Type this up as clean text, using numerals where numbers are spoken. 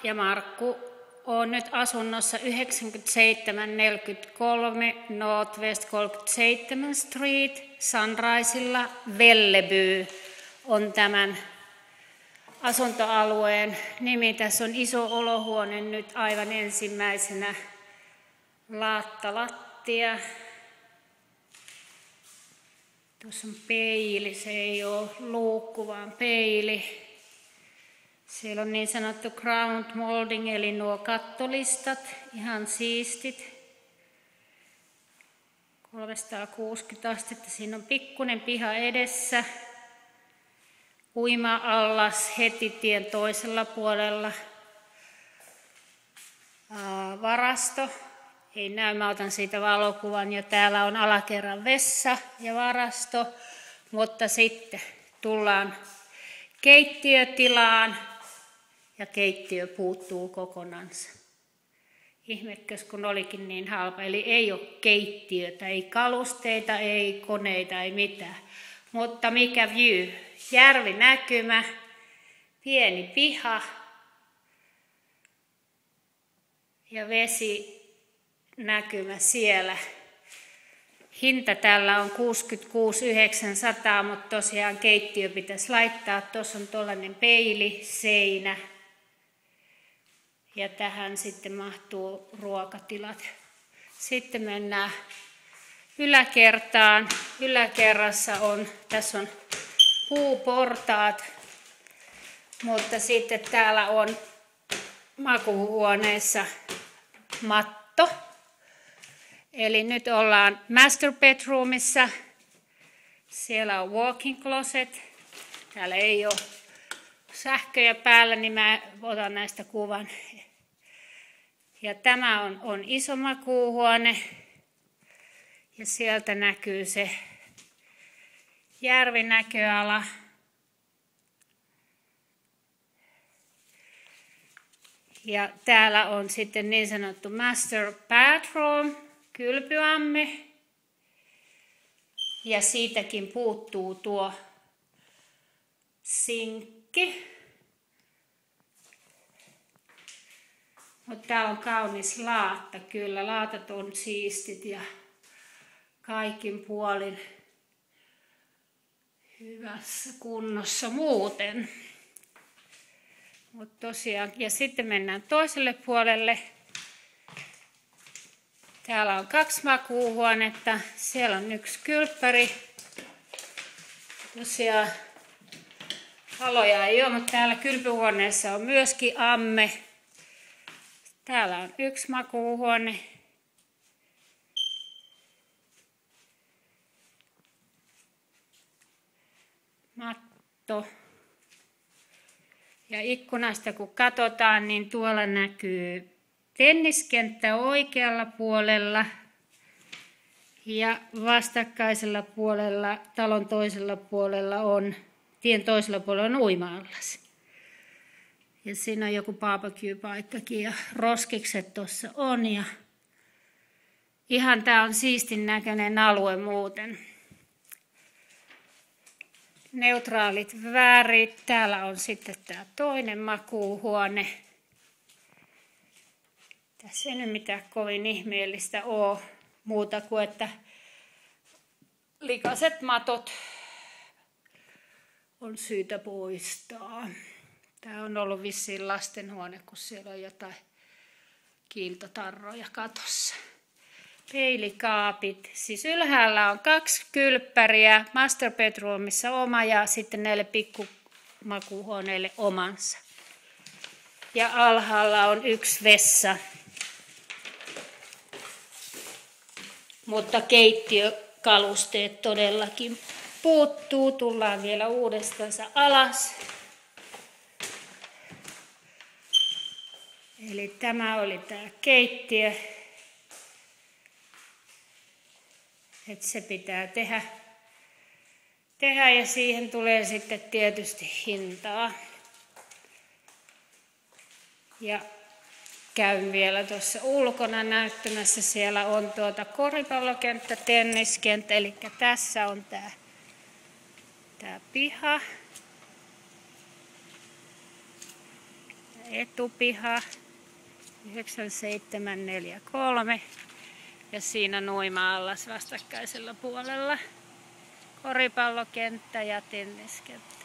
ja Markku on nyt asunnossa 9743 Northwest 37 Street Sunrisella. Velleby on tämän asuntoalueen nimi. Tässä on iso olohuone nyt aivan ensimmäisenä. Laattalattia. Tuossa on peili, se ei ole luukku vaan peili. Siellä on niin sanottu ground molding eli nuo kattolistat, ihan siistit. 360 astetta, siinä on pikkuinen piha edessä. Uima-allas heti tien toisella puolella. Varasto. Ei näy, mä otan siitä valokuvan jo. Täällä on alakerran vessa ja varasto, mutta sitten tullaan keittiötilaan ja keittiö puuttuu kokonansa. Ihmekös kun olikin niin halpa, eli ei ole keittiötä, ei kalusteita, ei koneita, ei mitään. Mutta mikä view? Järvinäkymä, pieni piha ja vesinäkymä siellä. Hinta tällä on 66 900, mutta tosiaan keittiö pitäisi laittaa. Tuossa on tuollainen peili, seinä ja tähän sitten mahtuu ruokatilat. Sitten mennään yläkertaan. Yläkerrassa tässä on puuportaat, mutta sitten täällä on makuuhuoneessa matto. Eli nyt ollaan master bedroomissa. Siellä on walk-in closet. Täällä ei ole sähköjä päällä, niin mä otan näistä kuvan. Ja tämä on iso makuuhuone. Ja sieltä näkyy se järvinäköala. Ja täällä on sitten niin sanottu master bathroom, kylpyamme. Ja siitäkin puuttuu tuo sinkki. Mutta tää on kaunis laatta kyllä. Laatat on siistit ja kaikin puolin hyvässä kunnossa muuten. Mutta tosiaan, ja sitten mennään toiselle puolelle. Täällä on 2 makuuhuonetta. Siellä on 1 kylppäri. Tosiaan valoja ei ole, mutta täällä kylpyhuoneessa on myöskin amme. Täällä on 1 makuuhuone. Matto. Ja ikkunasta kun katsotaan, niin tuolla näkyy tenniskenttä oikealla puolella ja vastakkaisella puolella, talon toisella puolella tien toisella puolella on uima-allas. Ja siinä on joku barbecue-paikkakin ja roskikset tuossa on. Ja ihan tää on siistin näköinen alue muuten. Neutraalit värit. Täällä on sitten tää toinen makuuhuone. Tässä ei nyt mitään kovin ihmeellistä ole muuta kuin, että likaiset matot on syytä poistaa. Tämä on ollut vissiin lastenhuone, kun siellä on jotain kiiltotarroja katossa. Peilikaapit. Siis ylhäällä on 2 kylppäriä, master bedroomissa oma ja sitten näille pikkumakuuhuoneille omansa. Ja alhaalla on 1 vessa. Mutta keittiökalusteet todellakin puuttuu. Tullaan vielä uudestaan alas. Eli tämä oli tämä keittiö. Että se pitää tehdä ja siihen tulee sitten tietysti hintaa. Ja käyn vielä tuossa ulkona näyttämässä. Siellä on koripallokenttä, tenniskenttä, eli tässä on tämä piha. etupiha 9743 ja siinä Nuima-allas vastakkaisella puolella koripallokenttä ja tenniskenttä.